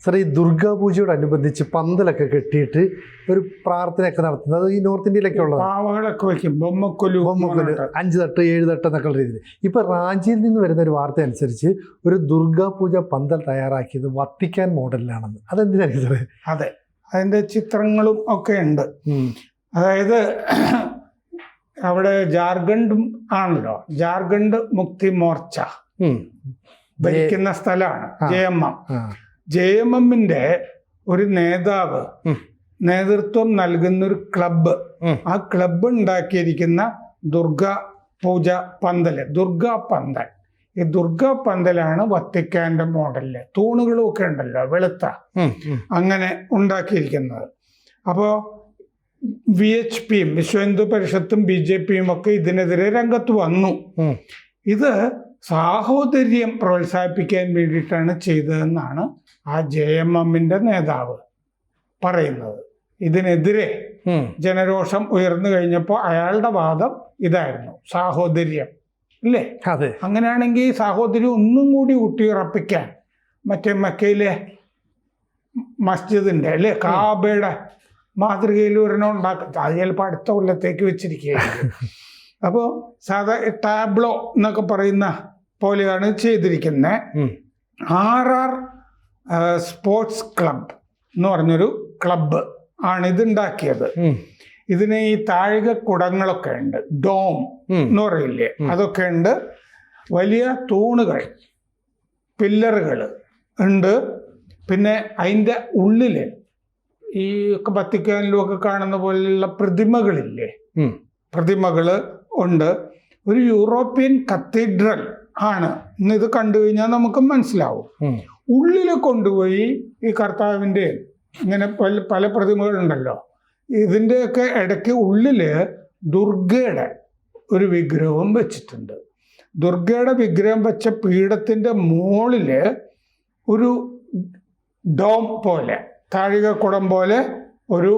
Sir, ഈ ദുർഗാപൂജയോടനുബന്ധിച്ച് പന്തലൊക്കെ കെട്ടിയിട്ട് ഒരു പ്രാർത്ഥനയൊക്കെ നടത്തുന്നത് ഈ നോർത്ത് ഇന്ത്യയിലൊക്കെ ഉള്ളത്. പാവകളൊക്കെ വയ്ക്കും, ബൊമ്മക്കൊലു 5 തട്ട് 7 തട്ട് എന്നൊക്കെ രീതിയിൽ. ഇപ്പൊ റാഞ്ചിയിൽ നിന്ന് വരുന്ന ഒരു വാർത്ത അനുസരിച്ച് ഒരു ദുർഗാപൂജ പന്തൽ തയ്യാറാക്കിയത് വത്തിക്കാൻ മോഡലിലാണെന്ന്. അതെന്തിനാണ് സാറേ? അതെ, അതിന്റെ ചിത്രങ്ങളും ഒക്കെ ഉണ്ട്. അതായത് അവിടെ ജാർഖണ്ഡ് ആണല്ലോ, ജാർഖണ്ഡ് മുക്തി മോർച്ച ഭരിക്കുന്ന സ്ഥലമാണ് JMM-ന്റെ ഒരു നേതാവ് നേതൃത്വം നൽകുന്നൊരു ക്ലബ്ബ്, ആ ക്ലബ്ബ് ഉണ്ടാക്കിയിരിക്കുന്ന ദുർഗാ പൂജ പന്തല്, ദുർഗാ പന്തൽ. ഈ ദുർഗാ പന്തലാണ് വത്തിക്കാന്റെ മോഡലില്. തൂണുകളും ഒക്കെ ഉണ്ടല്ലോ വെളുത്ത, അങ്ങനെ ഉണ്ടാക്കിയിരിക്കുന്നത്. അപ്പോൾ VHPയും വിശ്വ ഹിന്ദു പരിഷത്തും BJPയും ഒക്കെ ഇതിനെതിരെ രംഗത്ത് വന്നു. ഇത് സാഹോദര്യം പ്രോത്സാഹിപ്പിക്കാൻ വേണ്ടിയിട്ടാണ് ചെയ്തതെന്നാണ് ആ JMM-ന്റെ നേതാവ് പറയുന്നത്. ഇതിനെതിരെ ജനരോഷം ഉയർന്നു കഴിഞ്ഞപ്പോൾ അയാളുടെ വാദം ഇതായിരുന്നു, സാഹോദര്യം ഇല്ലേ? അതെ. അങ്ങനെയാണെങ്കിൽ സാഹോദര്യം ഒന്നും കൂടി ഊട്ടിയുറപ്പിക്കാൻ മറ്റേ മക്കയിലെ മസ്ജിദിന്റെ അല്ലേ, കാബയുടെ മാതൃകയിൽ ഒരെണ്ണം ഉണ്ടാക്കും. അത് ചിലപ്പോൾ അടുത്ത കൊല്ലത്തേക്ക് വെച്ചിരിക്കുകയാണ്. അപ്പോൾ സാധാ ടാബ്ലോ എന്നൊക്കെ പറയുന്ന പോലെയാണ് ചെയ്തിരിക്കുന്നത്. RR സ്പോർട്സ് ക്ലബ് എന്ന് പറഞ്ഞൊരു ക്ലബ്ബ് ആണ് ഇതുണ്ടാക്കിയത്. ഇതിന് ഈ താഴിക കുടങ്ങളൊക്കെ ഉണ്ട്, ഡോം എന്ന് പറയില്ലേ, അതൊക്കെ ഉണ്ട്. വലിയ തൂണുകൾ, പില്ലറുകൾ ഉണ്ട്. പിന്നെ അതിൻ്റെ ഉള്ളിൽ ഈ വത്തിക്കാനിലും ഒക്കെ കാണുന്ന പോലെയുള്ള പ്രതിമകളില്ലേ, പ്രതിമകൾ ഉണ്ട്. ഒരു യൂറോപ്യൻ കത്തീഡ്രൽ ആണ്. ഇന്ന് ഇത് കണ്ടു കഴിഞ്ഞാൽ നമുക്ക് മനസ്സിലാവും. ഉള്ളിൽ കൊണ്ടുപോയി ഈ കർത്താവിൻ്റെ ഇങ്ങനെ പല പ്രതിമകളുണ്ടല്ലോ, ഇതിൻ്റെയൊക്കെ ഇടയ്ക്ക് ഉള്ളിൽ ദുർഗയുടെ ഒരു വിഗ്രഹവും വെച്ചിട്ടുണ്ട്. ദുർഗയുടെ വിഗ്രഹം വെച്ച പീഠത്തിൻ്റെ മുകളിൽ ഒരു ഡോം പോലെ, താഴികക്കുടം പോലെ ഒരു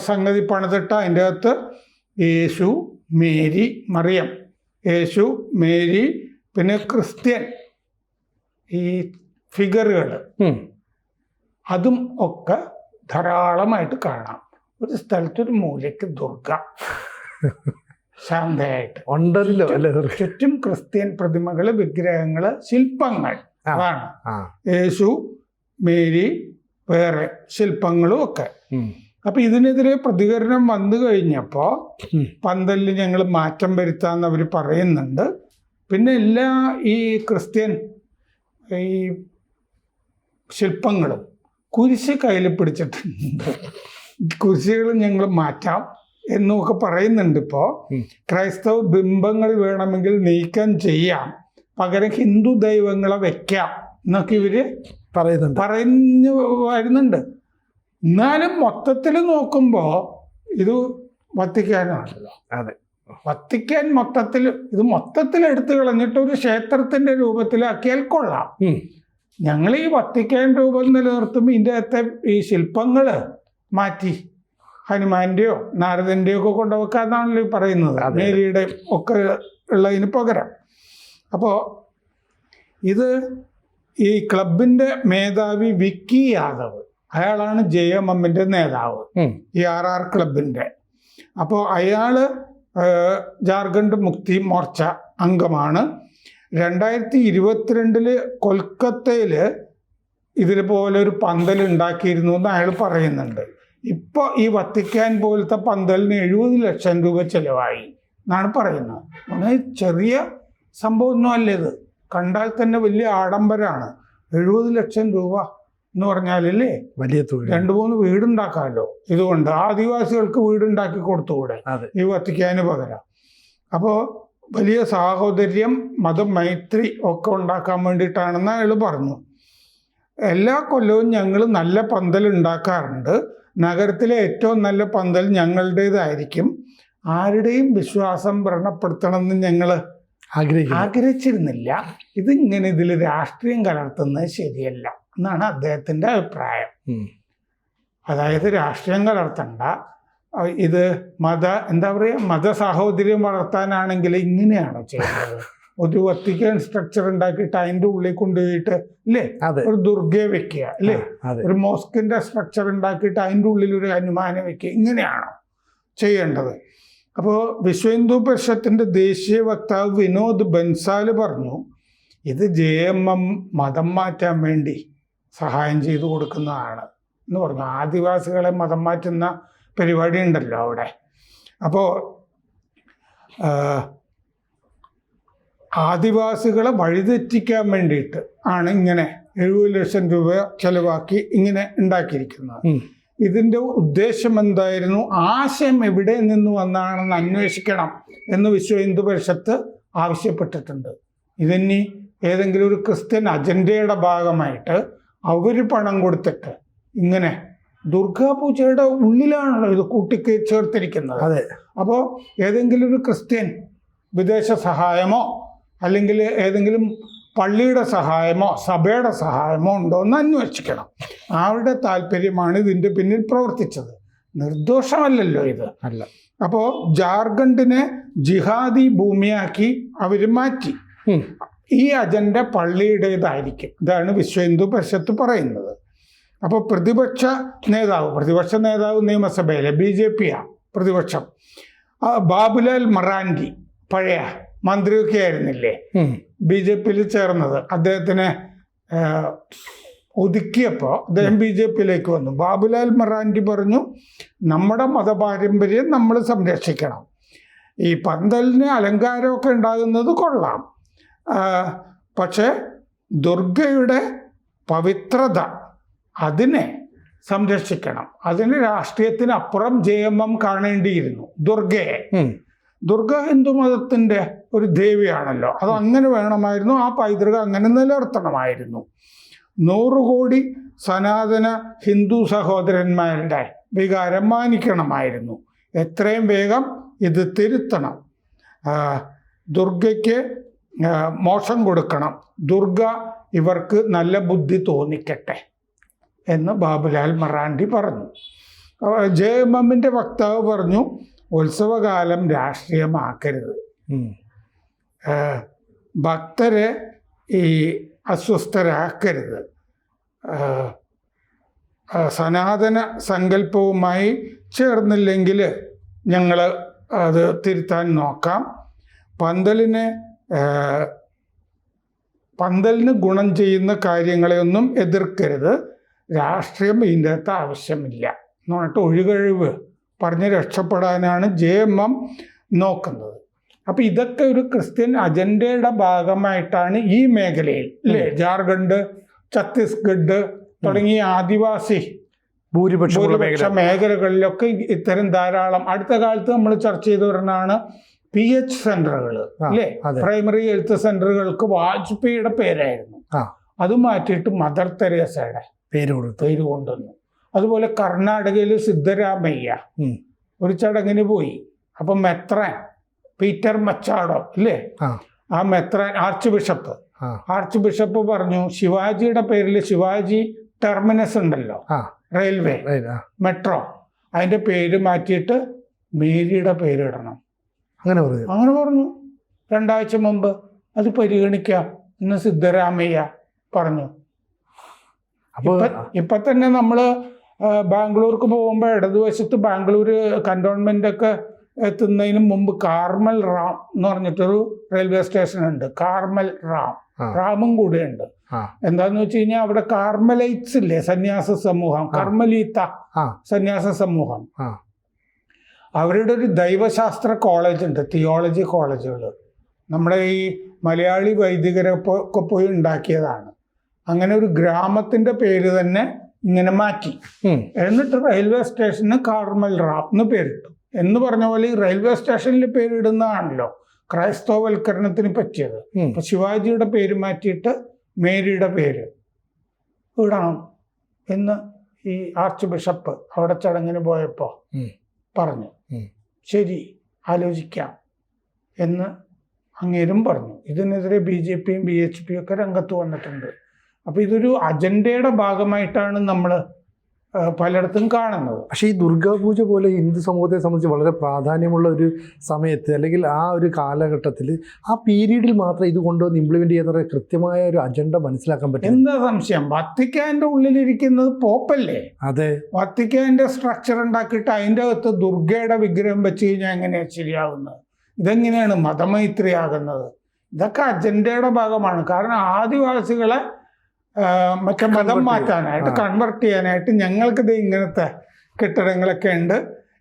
സംഗതി പണിതിട്ട അതിൻ്റെ അകത്ത് യേശു, മേരി, മറിയം, യേശു, മേരി, പിന്നെ ക്രിസ്ത്യൻ ഈ ഫിഗറുകൾ, അതും ഒക്കെ ധാരാളമായിട്ട് കാണാം. ഒരു സ്ഥലത്തൊരു മൂലയ്ക്ക് ദുർഗ ശാന്തയായിട്ട് ഉണ്ടല്ലോ അല്ലേ, ചുറ്റും ക്രിസ്ത്യൻ പ്രതിമകള്, വിഗ്രഹങ്ങള്, ശില്പങ്ങൾ അതാണ്. യേശു, മേരി, വേറെ ശില്പങ്ങളും ഒക്കെ. അപ്പൊ ഇതിനെതിരെ പ്രതികരണം വന്നു കഴിഞ്ഞപ്പോൾ പന്തലിൽ ഞങ്ങൾ മാറ്റം വരുത്താന്ന് അവർ പറയുന്നുണ്ട്. പിന്നെ എല്ലാ ഈ ക്രിസ്ത്യൻ ഈ ശില്പങ്ങളും കുരിശ് കയ്യിൽ പിടിച്ചിട്ടുണ്ട്, കുരിശുകളും ഞങ്ങൾ മാറ്റാം എന്നൊക്കെ പറയുന്നുണ്ട്. ഇപ്പോൾ ക്രൈസ്തവ ബിംബങ്ങൾ വേണമെങ്കിൽ നീക്കം ചെയ്യാം, പകരം ഹിന്ദു ദൈവങ്ങളെ വെക്കാം എന്നൊക്കെ ഇവര് പറഞ്ഞു വരുന്നുണ്ട്. എന്നാലും മൊത്തത്തിൽ നോക്കുമ്പോൾ ഇത് വത്തിക്കാനാണല്ലോ. അതെ, വത്തിക്കാൻ മൊത്തത്തിൽ എടുത്തു കളഞ്ഞിട്ട് ഒരു ക്ഷേത്രത്തിന്റെ രൂപത്തിലാക്കിയാൽ കൊള്ളാം. ഞങ്ങൾ ഈ വത്തിക്കാൻ രൂപം നിലനിർത്തുമ്പോൾ ഇതിൻ്റെ അകത്തെ ഈ ശില്പങ്ങൾ മാറ്റി ഹനുമാന്റെയോ നാരദന്റെയോ ഒക്കെ കൊണ്ടുവെക്കാന്നാണല്ലോ ഈ പറയുന്നത്, മേരിയുടെ ഒക്കെ ഉള്ളതിന് പകരം. അപ്പോൾ ഇത് ഈ ക്ലബിന്റെ മേധാവി വിക്കി യാദവ്, അയാളാണ് JMM-ന്റെ നേതാവ്, ഈ RR ക്ലബിന്റെ. അപ്പോൾ അയാള് ജാർഖണ്ഡ് മുക്തി മോർച്ച അംഗമാണ്. 2022 കൊൽക്കത്തയിൽ ഇതുപോലെ ഒരു പന്തൽ ഉണ്ടാക്കിയിരുന്നു എന്ന് അയാൾ പറയുന്നുണ്ട്. ഇപ്പോൾ ഈ വത്തിക്കാൻ പോലത്തെ പന്തലിന് 70 ലക്ഷം രൂപ ചിലവായി എന്നാണ് പറയുന്നത്. അങ്ങനെ ചെറിയ സംഭവമൊന്നും അല്ല ഇത്, കണ്ടാൽ തന്നെ വലിയ ആഡംബരമാണ്. 70 ലക്ഷം രൂപ എന്ന് പറഞ്ഞാലല്ലേ വലിയ തുക. 2-3 വീടുണ്ടാക്കാമല്ലോ ഇതുകൊണ്ട്. ആദിവാസികൾക്ക് വീടുണ്ടാക്കി കൊടുത്തുകൂടെ ഈ വത്തിക്കാന് പകരം? അപ്പോൾ വലിയ സാഹോദര്യം, മതമൈത്രി ഒക്കെ ഉണ്ടാക്കാൻ വേണ്ടിയിട്ടാണെന്ന് അയാൾ പറഞ്ഞു. എല്ലാ കൊല്ലവും ഞങ്ങൾ നല്ല പന്തൽ ഉണ്ടാക്കാറുണ്ട്. നഗരത്തിലെ ഏറ്റവും നല്ല പന്തൽ ഞങ്ങളുടേതായിരിക്കും. ആരുടെയും വിശ്വാസം വ്രണപ്പെടുത്തണമെന്ന് ഞങ്ങൾ ആഗ്രഹിച്ചിരുന്നില്ല. ഇതിങ്ങനെ ഇതിൽ രാഷ്ട്രീയം കലർത്തുന്നത് ശരിയല്ല എന്നാണ് അദ്ദേഹത്തിൻ്റെ അഭിപ്രായം. അതായത് രാഷ്ട്രീയം കലർത്തണ്ട, ഇത് മത സാഹോദര്യം വളർത്താനാണെങ്കിൽ ഇങ്ങനെയാണോ ചെയ്യുന്നത് ഒരു വത്തിക്കാൻ സ്ട്രക്ചർ ഉണ്ടാക്കിയിട്ട് അതിൻ്റെ ഉള്ളിൽ കൊണ്ടുപോയിട്ട് അല്ലേ അതെ ഒരു ദുർഗയെ വെക്കുക അല്ലേ, അതെ ഒരു മോസ്കിന്റെ സ്ട്രക്ചർ ഉണ്ടാക്കിയിട്ട് അതിൻ്റെ ഉള്ളിൽ ഒരു ഹനുമാനെ വെക്കുക, ഇങ്ങനെയാണോ ചെയ്യേണ്ടത്? അപ്പോൾ വിശ്വ ഹിന്ദു പരിഷത്തിന്റെ ദേശീയ വക്താവ് വിനോദ് ബൻസാൽ പറഞ്ഞു, ഇത് JMM മതം മാറ്റാൻ വേണ്ടി സഹായം ചെയ്തു കൊടുക്കുന്നതാണ് എന്ന് പറഞ്ഞു. ആദിവാസികളെ മതം മാറ്റുന്ന പരിപാടി ഉണ്ടല്ലോ അവിടെ. അപ്പോൾ ആദിവാസികളെ വഴിതെറ്റിക്കാൻ വേണ്ടിയിട്ട് ആണ് ഇങ്ങനെ 70 ലക്ഷം രൂപ ചെലവാക്കി ഇങ്ങനെ ഉണ്ടാക്കിയിരിക്കുന്നത്. ഇതിൻ്റെ ഉദ്ദേശം എന്തായിരുന്നു, ആശയം എവിടെ നിന്ന് വന്നാണെന്ന് അന്വേഷിക്കണം എന്ന് വിശ്വ ഹിന്ദു പരിഷത്ത് ആവശ്യപ്പെട്ടിട്ടുണ്ട്. ഇതിനി ഏതെങ്കിലും ഒരു ക്രിസ്ത്യൻ അജണ്ടയുടെ ഭാഗമായിട്ട് അവർ പണം കൊടുത്തിട്ട് ഇങ്ങനെ ദുർഗാപൂജയുടെ ഉള്ളിലാണല്ലോ ഇത് കൂട്ടിക്ക് ചേർത്തിരിക്കുന്നത്. അതെ. അപ്പോൾ ഏതെങ്കിലും ഒരു ക്രിസ്ത്യൻ വിദേശ സഹായമോ അല്ലെങ്കിൽ ഏതെങ്കിലും പള്ളിയുടെ സഹായമോ സഭയുടെ സഹായമോ ഉണ്ടോ എന്ന് അന്വേഷിക്കണം. അവരുടെ താല്പര്യമാണ് ഇതിൻ്റെ പിന്നിൽ പ്രവർത്തിച്ചത്, നിർദോഷമല്ലല്ലോ ഇത്. അല്ല. അപ്പോൾ ജാർഖണ്ഡിനെ ജിഹാദി ഭൂമിയാക്കി അവർ മാറ്റി. ഈ അജണ്ട പള്ളിയുടേതായിരിക്കും, ഇതാണ് വിശ്വ ഹിന്ദു പരിഷത്ത് പറയുന്നത്. അപ്പോൾ പ്രതിപക്ഷ നേതാവ് നിയമസഭയിലെ BJP പ്രതിപക്ഷം, ബാബുലാൽ മറാൻഡി പഴയ മന്ത്രിയൊക്കെ ആയിരുന്നില്ലേ BJP-യിൽ ചേർന്നത്, അദ്ദേഹത്തിനെ ഒതുക്കിയപ്പോൾ അദ്ദേഹം BJP-യിലേക്ക് വന്നു. ബാബുലാൽ മറാൻഡി പറഞ്ഞു, നമ്മുടെ മതപാരമ്പര്യം നമ്മൾ സംരക്ഷിക്കണം, ഈ പന്തലിന് അലങ്കാരമൊക്കെ ഉണ്ടാകുന്നത് കൊള്ളാം, പക്ഷേ ദുർഗയുടെ പവിത്രത അതിനെ സംരക്ഷിക്കണം, അതിന് രാഷ്ട്രീയത്തിനപ്പുറം JMM കാണേണ്ടിയിരുന്നു ദുർഗയെ. ദുർഗ ഹിന്ദു മതത്തിൻ്റെ ഒരു ദേവിയാണല്ലോ, അത് അങ്ങനെ വേണമായിരുന്നു, ആ പൈതൃകം അങ്ങനെ നിലനിർത്തണമായിരുന്നു. 100 കോടി സനാതന ഹിന്ദു സഹോദരന്മാരുടെ വികാരം മാനിക്കണമായിരുന്നു. എത്രയും വേഗം ഇത് തിരുത്തണം, ദുർഗയ്ക്ക് മോക്ഷം കൊടുക്കണം, ദുർഗ ഇവർക്ക് നല്ല ബുദ്ധി തോന്നിക്കട്ടെ എന്ന് ബാബുലാൽ മറാൻഡി പറഞ്ഞു. JMM-ന്റെ വക്താവ് പറഞ്ഞു, ഉത്സവകാലം രാഷ്ട്രീയമാക്കരുത്, ഭക്തരെ ഈ അസ്വസ്ഥരാക്കരുത്, സനാതന സങ്കല്പവുമായി ചേർന്നില്ലെങ്കിൽ ഞങ്ങൾ അത് തിരുത്താൻ നോക്കാം, പന്തലിന് ഗുണം ചെയ്യുന്ന കാര്യങ്ങളെയൊന്നും എതിർക്കരുത്, രാഷ്ട്രീയം ഇതിൻ്റെ അകത്ത് ആവശ്യമില്ല എന്ന് പറഞ്ഞിട്ട് ഒഴികഴിവ് പറഞ്ഞ് രക്ഷപ്പെടാനാണ് JMM നോക്കുന്നത്. അപ്പം ഇതൊക്കെ ഒരു ക്രിസ്ത്യൻ അജണ്ടയുടെ ഭാഗമായിട്ടാണ് ഈ മേഖലയിൽ അല്ലേ, ജാർഖണ്ഡ്, ഛത്തീസ്ഗഡ് തുടങ്ങിയ ആദിവാസി ഭൂരിപക്ഷ മേഖലകളിലൊക്കെ ഇത്തരം ധാരാളം, അടുത്ത കാലത്ത് നമ്മൾ ചർച്ച ചെയ്തു വരുന്നതാണ് PH സെന്ററുകൾ അല്ലേ, പ്രൈമറി ഹെൽത്ത് സെന്ററുകൾക്ക് വാജ്പേയിയുടെ പേരായിരുന്നു, അത് മാറ്റിയിട്ട് മദർ തെരേസയുടെ പേര് കൊണ്ടുവന്നു. അതുപോലെ കർണാടകയിൽ സിദ്ധരാമയ്യ ഒരു ചടങ്ങിന് പോയി, അപ്പം മെത്രാൻ പീറ്റർ മച്ചാഡോ ഇല്ലേ, ആ മെത്രാൻ ആർച്ച് ബിഷപ്പ് പറഞ്ഞു, ശിവാജിയുടെ പേരിൽ ശിവാജി ടെർമിനസ് ഉണ്ടല്ലോ റെയിൽവേ മെട്രോ, അതിൻ്റെ പേര് മാറ്റിയിട്ട് മേരിയുടെ പേരിടണം, അങ്ങനെ പറഞ്ഞു. 2 ആഴ്ച മുമ്പ് അത് പരിഗണിക്കാം എന്ന് സിദ്ധരാമയ്യ പറഞ്ഞു. ഇപ്പൊ തന്നെ നമ്മള് ബാംഗ്ലൂർക്ക് പോകുമ്പോൾ ഇടതുവശത്ത് ബാംഗ്ലൂർ കന്റോൺമെന്റ് ഒക്കെ എത്തുന്നതിന് മുമ്പ് കാർമൽ റാം എന്ന് പറഞ്ഞിട്ടൊരു റെയിൽവേ സ്റ്റേഷൻ ഉണ്ട്. കാർമൽ റാമും കൂടെ ഉണ്ട്. എന്താന്ന് വെച്ച് കഴിഞ്ഞാൽ അവിടെ കാർമലൈറ്റ്സ് ഇല്ലേ, സന്യാസ സമൂഹം, കർമ്മലീത്ത സന്യാസ സമൂഹം, അവരുടെ ഒരു ദൈവശാസ്ത്ര കോളേജ് ഉണ്ട്, തിയോളജി കോളേജുകൾ. നമ്മുടെ ഈ മലയാളി വൈദികരൊക്കെ പോയി ഉണ്ടാക്കിയതാണ്. അങ്ങനെ ഒരു ഗ്രാമത്തിന്റെ പേര് തന്നെ ഇങ്ങനെ മാറ്റി, എന്നിട്ട് റെയിൽവേ സ്റ്റേഷന് കാർമൽ റാം എന്ന് പേരിട്ടു. എന്ന് പറഞ്ഞ പോലെ ഈ റെയിൽവേ സ്റ്റേഷനിൽ പേരിടുന്നതാണല്ലോ ക്രൈസ്തവവൽക്കരണത്തിന് പറ്റിയത്. അപ്പൊ ശിവാജിയുടെ പേര് മാറ്റിയിട്ട് മേരിയുടെ പേര് ഇടണം എന്ന് ഈ ആർച്ച് ബിഷപ്പ് അവിടെ ചടങ്ങിന് പോയപ്പോൾ പറഞ്ഞു. ശരി, ആലോചിക്കാം എന്ന് അങ്ങേരും പറഞ്ഞു. ഇതിനെതിരെ BJPയും BHPയും ഒക്കെ രംഗത്ത് വന്നിട്ടുണ്ട്. അപ്പോൾ ഇതൊരു അജണ്ടയുടെ ഭാഗമായിട്ടാണ് നമ്മൾ പലയിടത്തും കാണുന്നത്. പക്ഷേ ഈ ദുർഗാപൂജ പോലെ ഹിന്ദു സമൂഹത്തെ സംബന്ധിച്ച് വളരെ പ്രാധാന്യമുള്ള ഒരു സമയത്ത് അല്ലെങ്കിൽ ആ ഒരു കാലഘട്ടത്തിൽ ആ പീരീഡിൽ മാത്രം ഇത് കൊണ്ടുവന്ന് ഇംപ്ലിമെന്റ് ചെയ്യുന്ന കൃത്യമായ ഒരു അജണ്ട മനസ്സിലാക്കാൻ പറ്റും. എന്താ സംശയം? വത്തിക്കാന്റെ ഉള്ളിലിരിക്കുന്നത് പോപ്പല്ലേ? അതെ, വത്തിക്കാന്റെ സ്ട്രക്ചർ ഉണ്ടാക്കിയിട്ട് അതിൻ്റെ അകത്ത് ദുർഗയുടെ വിഗ്രഹം വെച്ച് കഴിഞ്ഞാൽ എങ്ങനെയാണ് ശരിയാവുന്നത്? ഇതെങ്ങനെയാണ് മതമൈത്രിയാകുന്നത്? ഇതൊക്കെ അജണ്ടയുടെ ഭാഗമാണ്. കാരണം ആദിവാസികളെ മറ്റേ മതം മാറ്റാനായിട്ട്, കൺവെർട്ട് ചെയ്യാനായിട്ട് ഞങ്ങൾക്കിത് ഇങ്ങനത്തെ കെട്ടിടങ്ങളൊക്കെ ഉണ്ട്,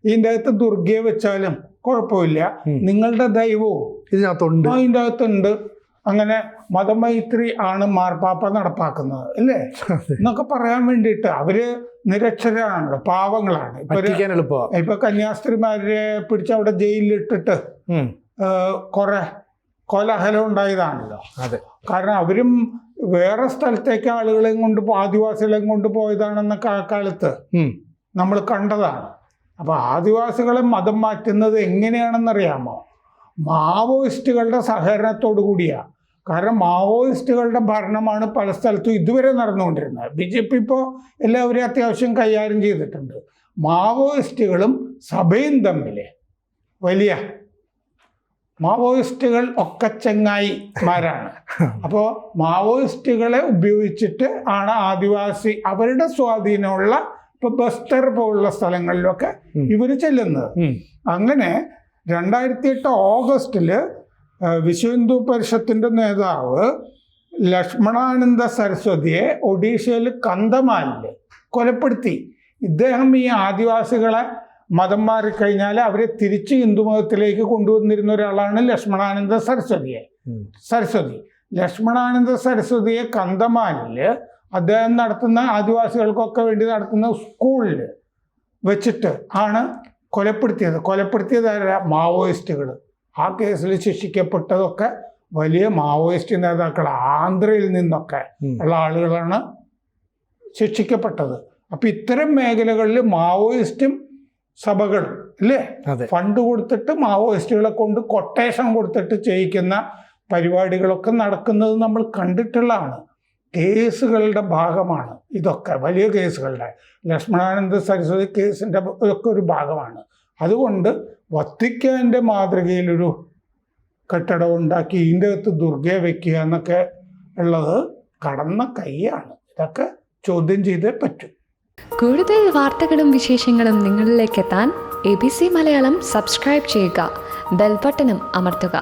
ഇതിൻ്റെ അകത്ത് ദുർഗയെ വെച്ചാലും കുഴപ്പമില്ല, നിങ്ങളുടെ ദൈവവും ഇതിനകത്തുണ്ട്, ഇതിൻ്റെ അകത്തുണ്ട്, അങ്ങനെ മതമൈത്രി ആണ് മാർപ്പാപ്പ നടപ്പാക്കുന്നത് അല്ലേ എന്നൊക്കെ പറയാൻ വേണ്ടിയിട്ട്. അവര് നിരക്ഷരാണല്ലോ, പാവങ്ങളാണ്. ഇപ്പൊ കന്യാസ്ത്രീമാരെ പിടിച്ച് അവിടെ ജയിലിലിട്ടിട്ട് കുറെ കോലാഹലം ഉണ്ടായതാണല്ലോ. അതെ, കാരണം അവരും വേറെ സ്ഥലത്തേക്ക് ആളുകളെയും കൊണ്ട്, ആദിവാസികളെയും കൊണ്ട് പോയതാണെന്നൊക്കെ ആ കാലത്ത് നമ്മൾ കണ്ടതാണ്. അപ്പൊ ആദിവാസികളെ മതം മാറ്റുന്നത് എങ്ങനെയാണെന്നറിയാമോ? മാവോയിസ്റ്റുകളുടെ സഹകരണത്തോടു കൂടിയാണ്. കാരണം മാവോയിസ്റ്റുകളുടെ ഭരണമാണ് പല സ്ഥലത്തും ഇതുവരെ നടന്നുകൊണ്ടിരുന്നത്. BJP ഇപ്പോൾ എല്ലാവരെയും അത്യാവശ്യം കൈകാര്യം ചെയ്തിട്ടുണ്ട്. മാവോയിസ്റ്റുകളും സഭയും തമ്മിൽ വലിയ, മാവോയിസ്റ്റുകൾ ഒക്കെ ചങ്ങായിമാരാണ്. അപ്പോൾ മാവോയിസ്റ്റുകളെ ഉപയോഗിച്ചിട്ട് ആണ് ആദിവാസി അവരുടെ സ്വാധീനമുള്ള ഇപ്പൊ ബസ്തർ പോലുള്ള സ്ഥലങ്ങളിലൊക്കെ ഇവര് ചെല്ലുന്നത്. അങ്ങനെ 2008 ഓഗസ്റ്റില് വിശ്വ ഹിന്ദു പരിഷത്തിന്റെ നേതാവ് ലക്ഷ്മണാനന്ദ സരസ്വതിയെ ഒഡീഷയിൽ കന്ധമാലില് കൊലപ്പെടുത്തി. ഇദ്ദേഹം ഈ ആദിവാസികളെ മതം മാറിക്കഴിഞ്ഞാൽ അവരെ തിരിച്ച് ഹിന്ദുമതത്തിലേക്ക് കൊണ്ടുവന്നിരുന്ന ഒരാളാണ് ലക്ഷ്മണാനന്ദ സരസ്വതി. ലക്ഷ്മണാനന്ദ സരസ്വതിയെ കന്ധമാലില് അദ്ദേഹം നടത്തുന്ന, ആദിവാസികൾക്കൊക്കെ വേണ്ടി നടത്തുന്ന സ്കൂളിൽ വെച്ചിട്ട് ആണ് കൊലപ്പെടുത്തിയത് മാവോയിസ്റ്റുകൾ. ആ കേസിൽ ശിക്ഷിക്കപ്പെട്ടതൊക്കെ വലിയ മാവോയിസ്റ്റ് നേതാക്കൾ ആന്ധ്രയിൽ നിന്നൊക്കെ ഉള്ള ആളുകളാണ് ശിക്ഷിക്കപ്പെട്ടത്. അപ്പൊ ഇത്തരം മേഖലകളിൽ മാവോയിസ്റ്റും സഭകളും അല്ലേ ഫണ്ട് കൊടുത്തിട്ട് മാവോയിസ്റ്റുകളെ കൊണ്ട് കൊട്ടേഷൻ കൊടുത്തിട്ട് ചെയ്യിക്കുന്ന പരിപാടികളൊക്കെ നടക്കുന്നത് നമ്മൾ കണ്ടിട്ടുള്ളതാണ്. കേസുകളുടെ ഭാഗമാണ് ഇതൊക്കെ, വലിയ കേസുകളുടെ. ലക്ഷ്മണാനന്ദ സരസ്വതി കേസിൻ്റെ ഒക്കെ ഒരു ഭാഗമാണ്. അതുകൊണ്ട് വത്തിക്കാൻ്റെ മാതൃകയിലൊരു കെട്ടിടം ഉണ്ടാക്കി ഇതിൻ്റെ അകത്ത് ദുർഗയെ വെക്കുക എന്നൊക്കെ ഉള്ളത് കടന്ന കൈയാണ്. ഇതൊക്കെ ചോദ്യം ചെയ്തേ പറ്റൂ. കൂടുതൽ വാർത്തകളും വിശേഷങ്ങളും നിങ്ങളിലേക്ക് എത്താൻ ABC മലയാളം സബ്സ്ക്രൈബ് ചെയ്യുക, ബെൽ ബട്ടണും അമർത്തുക.